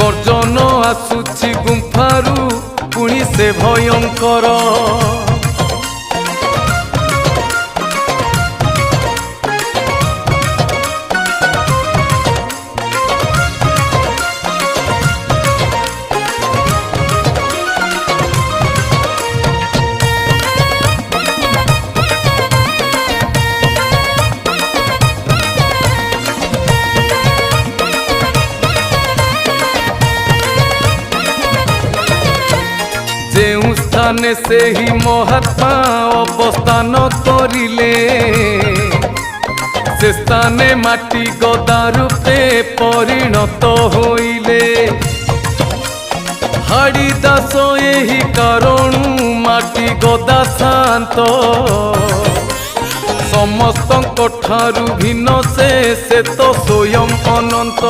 गर्जन आसुछि गुंफारू पुणी से भयंकर जेउ स्थाने से ही महात्मा अवस्थान करिले से स्थाने माटी गदा रूपे परिणत होइले। हाड़ी दास एही कारण माटी गदा शांत समस्त ठारू भिन्न से तो स्वयं अनंत।